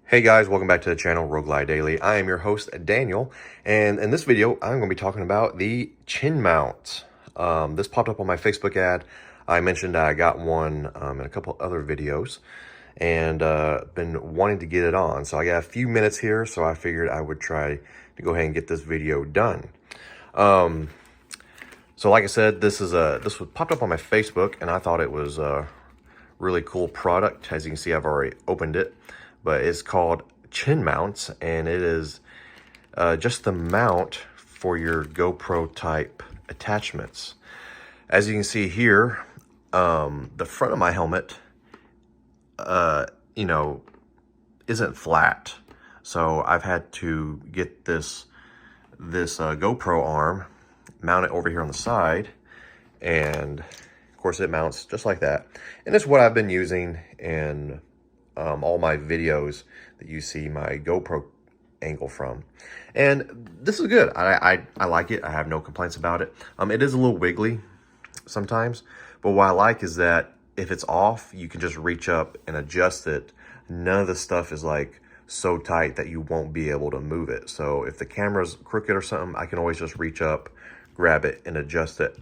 Hey guys, welcome back to the channel Roguelite Daily. I am your host Daniel, and in this video I'm going to be talking about the chin mount. This popped up on my Facebook ad. I mentioned I got one in a couple other videos and been wanting to get it on. So I got a few minutes here, so I figured I would try to go ahead and get this video done. So like I said, this was popped up on my Facebook, and I thought it was a really cool product. As you can see, I've already opened it, but it's called Chin Mounts, and it is just the mount for your GoPro type attachments. As you can see here, the front of my helmet, isn't flat, so I've had to get this GoPro arm, mount it over here on the side, and of course it mounts just like that. And it's what I've been using in all my videos that you see my GoPro angle from. And this is good. I like it. I have no complaints about it. It is a little wiggly sometimes, but what I like is that if it's off, you can just reach up and adjust it. None of the stuff is like so tight that you won't be able to move it. So if the camera's crooked or something, I can always just reach up, grab it, and adjust it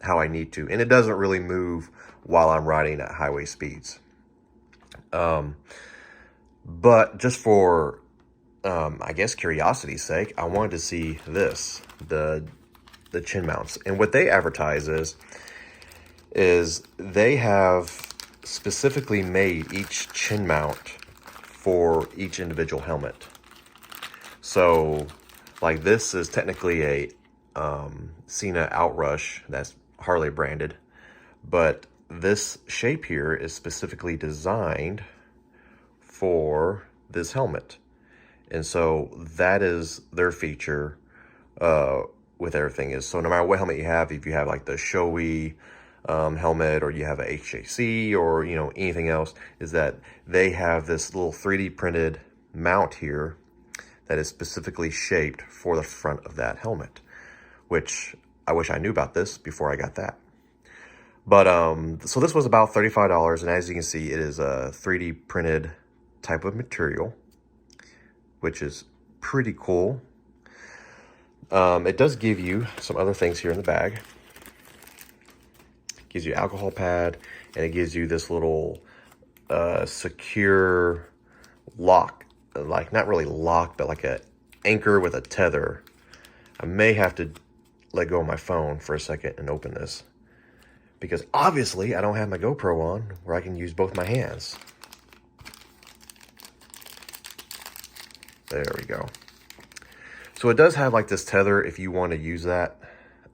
how I need to. And it doesn't really move while I'm riding at highway speeds. But just for, I guess, curiosity's sake, I wanted to see this, the chin mounts. And what they advertise is they have specifically made each chin mount for each individual helmet. So, like, this is technically a Sena Outrush that's Harley branded, but this shape here is specifically designed for this helmet. And so that is their feature with everything is, so no matter what helmet you have, if you have like the Shoei helmet, or you have a HJC, or anything else, is that they have this little 3D printed mount here that is specifically shaped for the front of that helmet, which I wish I knew about this before I got that. But so this was about $35, and as you can see, it is a 3D printed type of material, which is pretty cool. It does give you some other things here in the bag. It gives you alcohol pad, and it gives you this little secure lock, like not really lock, but like a anchor with a tether. I may have to let go of my phone for a second and open this, because obviously I don't have my GoPro on where I can use both my hands. There we go. So it does have like this tether if you want to use that.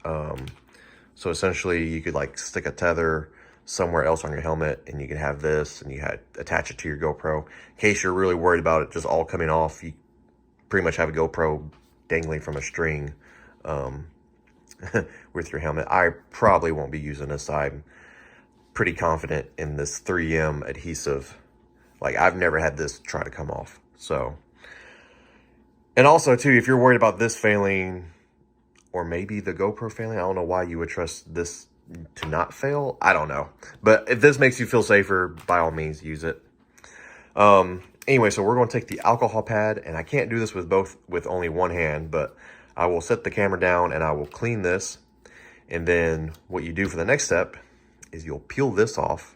So essentially you could like stick a tether somewhere else on your helmet, and you can have this, and you attach it to your GoPro. In case you're really worried about it just all coming off, you pretty much have a GoPro dangling from a string with your helmet. I probably won't be using this. I'm pretty confident in this 3M adhesive. Like, I've never had this try to come off. So, and also too, if you're worried about this failing, or maybe the GoPro failing, I don't know why you would trust this to not fail. I don't know. But if this makes you feel safer, by all means, use it. Anyway, so we're going to take the alcohol pad, and I can't do this with only one hand, but I will set the camera down and I will clean this. And then what you do for the next step is you'll peel this off.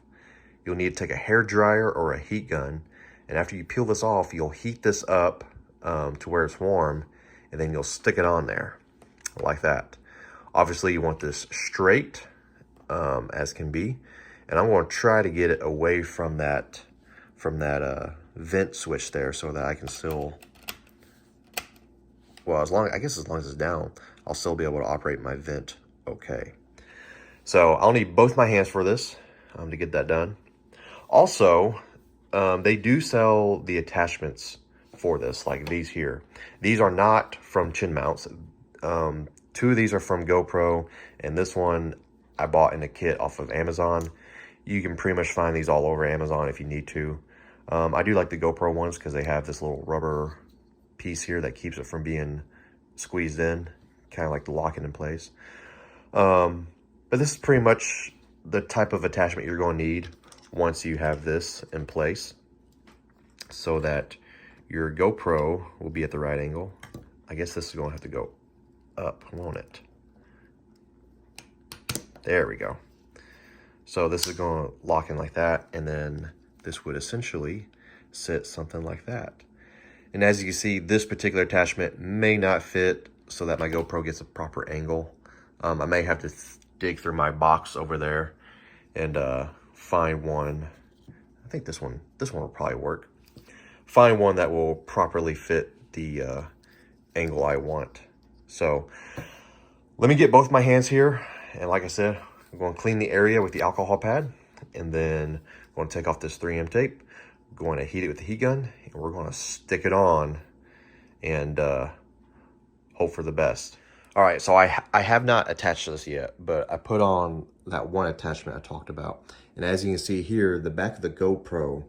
You'll need to take a hair dryer or a heat gun. And after you peel this off, you'll heat this up to where it's warm, and then you'll stick it on there like that. Obviously you want this straight as can be, and I'm going to try to get it away from that vent switch there, so that I can still, well, as long as it's down, I'll still be able to operate my vent okay. So I'll need both my hands for this to get that done. Also, they do sell the attachments for this, like these here. These are not from chin mounts. Two of these are from GoPro, and this one I bought in a kit off of Amazon. You can pretty much find these all over Amazon if you need to. I do like the GoPro ones because they have this little rubber piece here that keeps it from being squeezed in, kind of like to lock it in place. But this is pretty much the type of attachment you're going to need once you have this in place, so that your GoPro will be at the right angle. I guess this is going to have to go up, won't it? There we go. So this is going to lock in like that, and then this would essentially sit something like that. And as you can see, this particular attachment may not fit so that my GoPro gets a proper angle. I may have to dig through my box over there and find one. I think this one will probably work. Find one that will properly fit the angle I want. So let me get both my hands here, and like I said, I'm going to clean the area with the alcohol pad, and then I'm going to take off this 3M tape, going to heat it with the heat gun, and we're going to stick it on and hope for the best. All right, so I have not attached this yet, but I put on that one attachment I talked about, and as you can see here, the back of the GoPro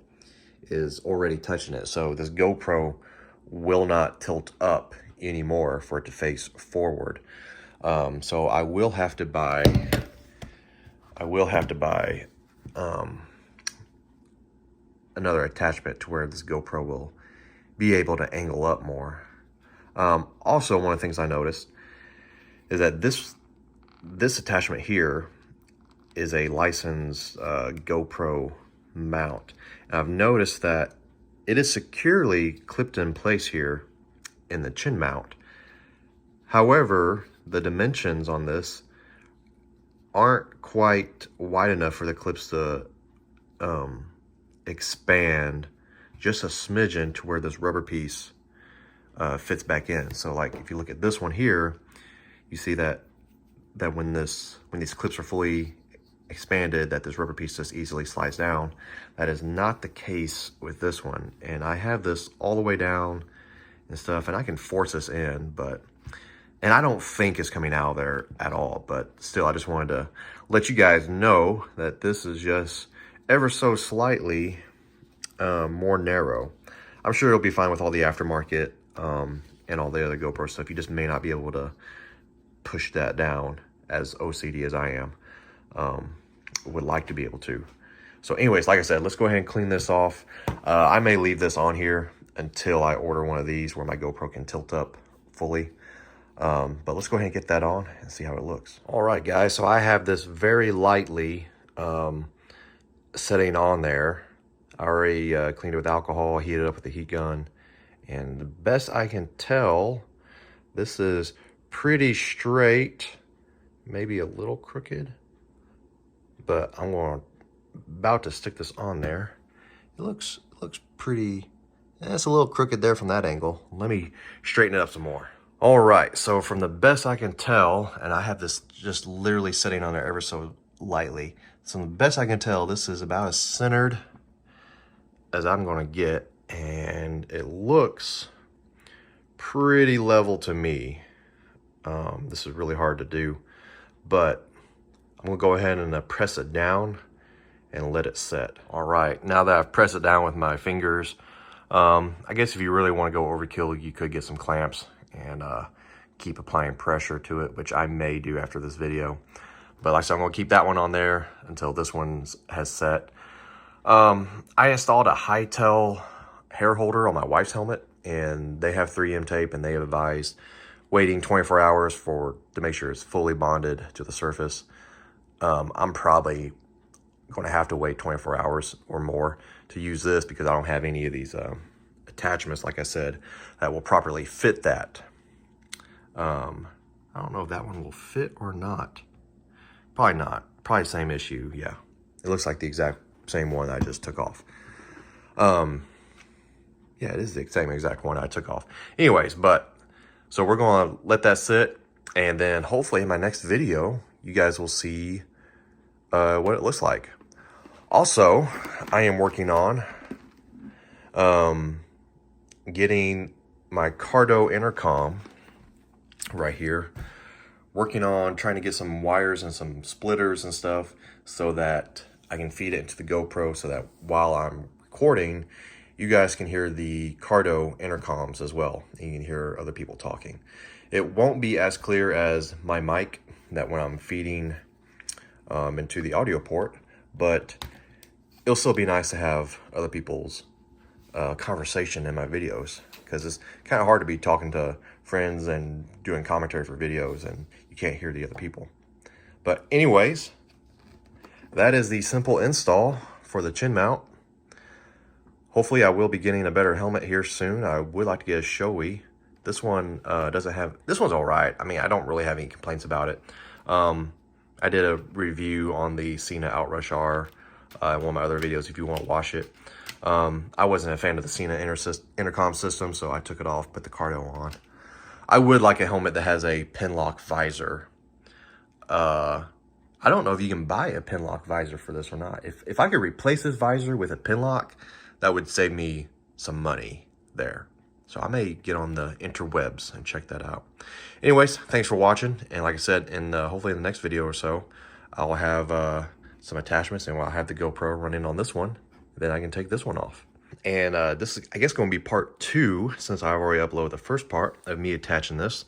is already touching it. So this GoPro will not tilt up anymore for it to face forward. So I will have to buy another attachment to where this GoPro will be able to angle up more. Also, one of the things I noticed is that this attachment here is a licensed GoPro mount. And I've noticed that it is securely clipped in place here in the chin mount. However, the dimensions on this aren't quite wide enough for the clips to expand just a smidgen to where this rubber piece fits back in. So like if you look at this one here, you see that when these clips are fully expanded, that this rubber piece just easily slides down. That is not the case with this one, and I have this all the way down and stuff, and I can force this in, and I don't think it's coming out of there at all, but still, I just wanted to let you guys know that this is just ever so slightly more narrow. I'm sure it'll be fine with all the aftermarket and all the other GoPro stuff. You just may not be able to push that down as OCD as I am. Would like to be able to. So anyways, like I said, let's go ahead and clean this off. I may leave this on here until I order one of these where my GoPro can tilt up fully. But let's go ahead and get that on and see how it looks. All right, guys, so I have this very lightly setting on there. I already cleaned it with alcohol, heated it up with the heat gun, and the best I can tell, this is pretty straight, maybe a little crooked, but I'm about to stick this on there. It looks pretty, it's a little crooked there from that angle. Let me straighten it up some more. All right, so from the best I can tell, and I have this just literally sitting on there ever so lightly, so the best I can tell, this is about as centered as I'm gonna get, and it looks pretty level to me. This is really hard to do, but I'm gonna go ahead and press it down and let it set. All right, now that I've pressed it down with my fingers, I guess if you really want to go overkill, you could get some clamps and keep applying pressure to it, which I may do after this video. But like I said, I'm gonna keep that one on there until this one has set. I installed a Hightail hair holder on my wife's helmet, and they have 3M tape, and they advised waiting 24 hours to make sure it's fully bonded to the surface. I'm probably going to have to wait 24 hours or more to use this because I don't have any of these attachments, like I said, that will properly fit that. I don't know if that one will fit or not. Probably not. Probably same issue, yeah. It looks like the exact same one I just took off. Yeah, it is the same exact one I took off. Anyways, so we're going to let that sit, and then hopefully in my next video, you guys will see what it looks like. Also, I am working on getting my Cardo intercom right here. Working on trying to get some wires and some splitters and stuff so that I can feed it into the GoPro so that while I'm recording, you guys can hear the Cardo intercoms as well. And you can hear other people talking. It won't be as clear as my mic that when I'm feeding into the audio port, but it'll still be nice to have other people's conversation in my videos, because it's kind of hard to be talking to friends and doing commentary for videos and you can't hear the other people. But anyways, that is the simple install for the chin mount. Hopefully I will be getting a better helmet here soon. I would like to get a Shoei. This one this one's all right. I mean, I don't really have any complaints about it. I did a review on the Sena Outrush R in one of my other videos if you want to watch it. I wasn't a fan of the Sena intercom system, so I took it off, put the Cardo on. I would like a helmet that has a pin lock visor. I don't know if you can buy a pin lock visor for this or not. If I could replace this visor with a pin lock, that would save me some money there. So I may get on the interwebs and check that out. Anyways, thanks for watching. And like I said, hopefully in the next video or so, I'll have some attachments and I'll have the GoPro running on this one. Then I can take this one off. And this is, I guess, going to be part 2, since I've already uploaded the first part of me attaching this.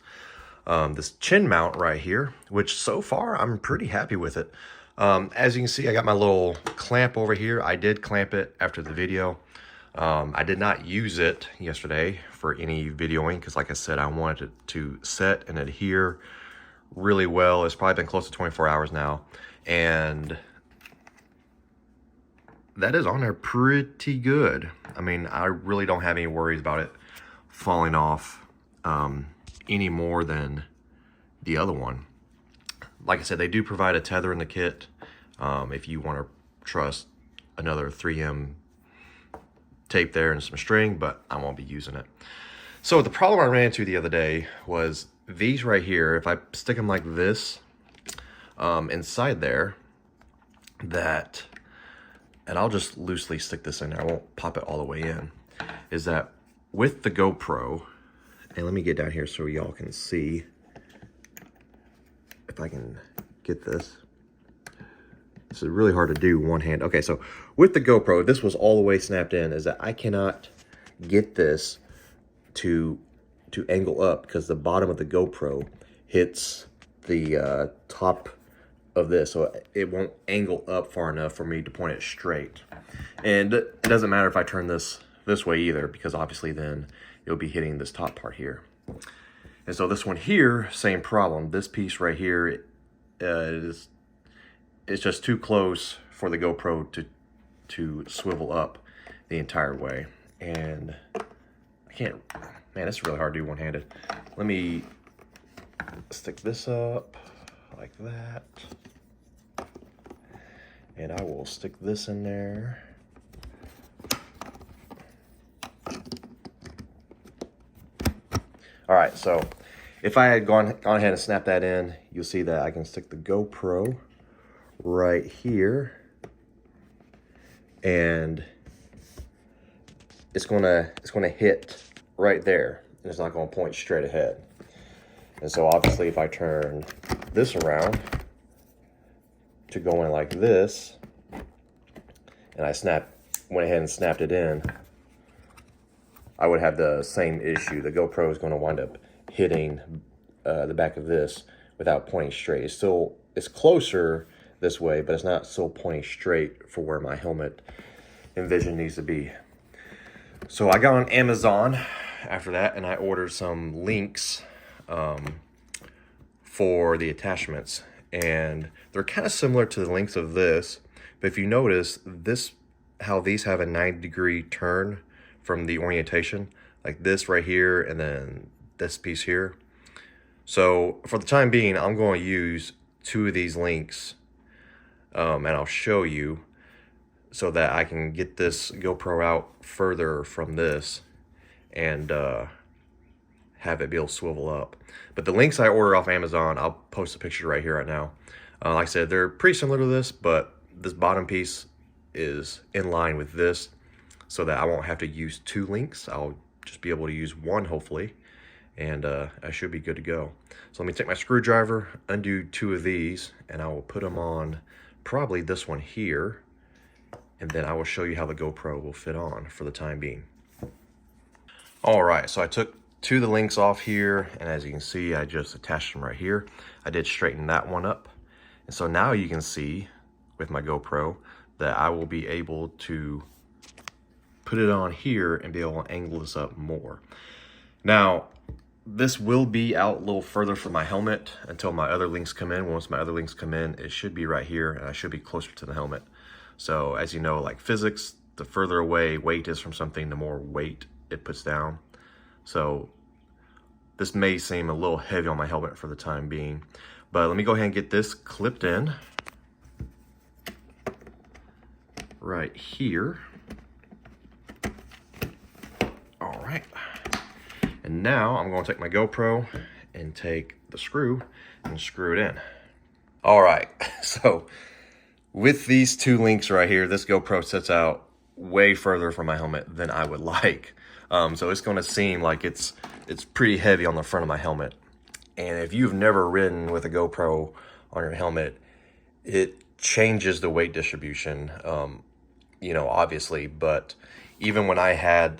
This chin mount right here, which so far I'm pretty happy with it. As you can see, I got my little clamp over here. I did clamp it after the video. I did not use it yesterday for any videoing because, like I said, I wanted it to set and adhere really well. It's probably been close to 24 hours now, and that is on there pretty good. I mean, I really don't have any worries about it falling off any more than the other one. Like I said, they do provide a tether in the kit if you want to trust another 3M tape there and some string, but I won't be using it. So the problem I ran into the other day was these right here. If I stick them like this inside there, and I'll just loosely stick this in there, I won't pop it all the way in, is that with the GoPro, and let me get down here so y'all can see if I can get this. This is really hard to do one hand. Okay, so with the GoPro, this was all the way snapped in, is that I cannot get this to angle up because the bottom of the GoPro hits the top of this, so it won't angle up far enough for me to point it straight. And it doesn't matter if I turn this way either, because obviously then it'll be hitting this top part here. And so this one here, same problem. This piece right here is just too close for the GoPro to swivel up the entire way. And I can't, man, it's really hard to do one-handed. Let me stick this up like that. And I will stick this in there. All right, so if I had gone ahead and snapped that in, you'll see that I can stick the GoPro right here, and it's gonna hit right there, and it's not gonna point straight ahead. And so obviously if I turn this around to go in like this, and I went ahead and snapped it in, I would have the same issue. The GoPro is going to wind up hitting the back of this without pointing straight. It's closer this way, but it's not still pointing straight for where my helmet and vision needs to be. So I got on Amazon after that, and I ordered some links for the attachments, and they're kind of similar to the links of this, but if you notice how these have a 90-degree turn from the orientation, like this right here and then this piece here. So for the time being, I'm going to use 2 of these links, and I'll show you so that I can get this GoPro out further from this and have it be able to swivel up. But the links I ordered off Amazon, I'll post a picture right here right now. Like I said, they're pretty similar to this, but this bottom piece is in line with this, so that I won't have to use 2 links. I'll just be able to use 1, hopefully, and I should be good to go. So let me take my screwdriver, undo 2 of these, and I will put them on probably this one here, and then I will show you how the GoPro will fit on for the time being. All right, so I took 2 of the links off here, and as you can see, I just attached them right here. I did straighten that one up, and so now you can see with my GoPro that I will be able to put it on here and be able to angle this up more. Now, this will be out a little further from my helmet until my other links come in. Once my other links come in, it should be right here, and I should be closer to the helmet. So as you know, like physics, the further away weight is from something, the more weight it puts down. So this may seem a little heavy on my helmet for the time being, but let me go ahead and get this clipped in right here. All right. And now I'm going to take my GoPro and take the screw and screw it in. All right, so with these two links right here, this GoPro sets out way further from my helmet than I would like. So it's going to seem like it's pretty heavy on the front of my helmet. And if you've never ridden with a GoPro on your helmet, it changes the weight distribution, you know, obviously. But even when I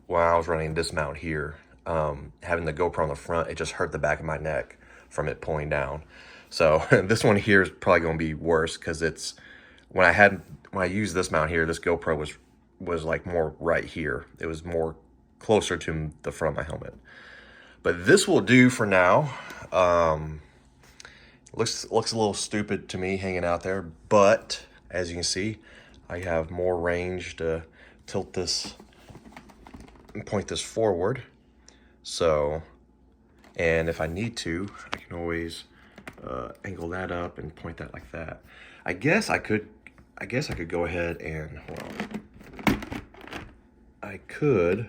was running this mount here, having the GoPro on the front, it just hurt the back of my neck from it pulling down. So this one here is probably going to be worse because it's when I used this mount here, this GoPro was like more right here. It was more closer to the front of my helmet. But this will do for now. Looks a little stupid to me hanging out there, but as you can see, I have more range to tilt this and point this forward. So, and if I need to, I can always angle that up and point that like that. I guess I could go ahead and, well, I could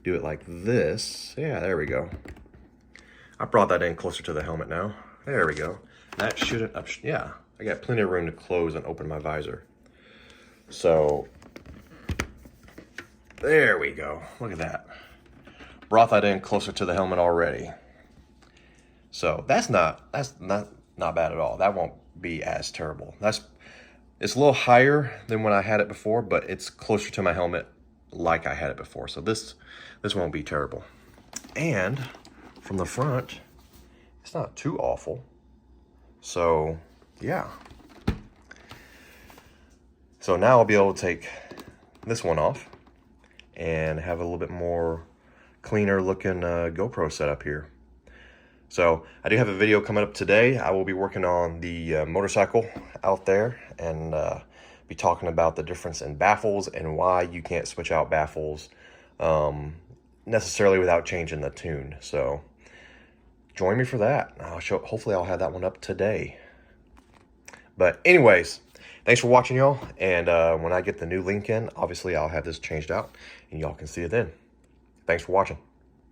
do it like this. Yeah, there we go. I brought that in closer to the helmet now. There we go. That shouldn't, yeah, I got plenty of room to close and open my visor. So, there we go. Look at that. Brought that in closer to the helmet already. So that's not bad at all. That won't be as terrible. It's a little higher than when I had it before, but it's closer to my helmet like I had it before. So this won't be terrible. And from the front, it's not too awful. So yeah. So now I'll be able to take this one off and have a little bit more cleaner looking GoPro setup here. So I do have a video coming up today. I will be working on the motorcycle out there and be talking about the difference in baffles and why you can't switch out baffles necessarily without changing the tune. So join me for that. Hopefully I'll have that one up today. But anyways, thanks for watching, y'all. And when I get the new link in, obviously I'll have this changed out and y'all can see it then. Thanks for watching.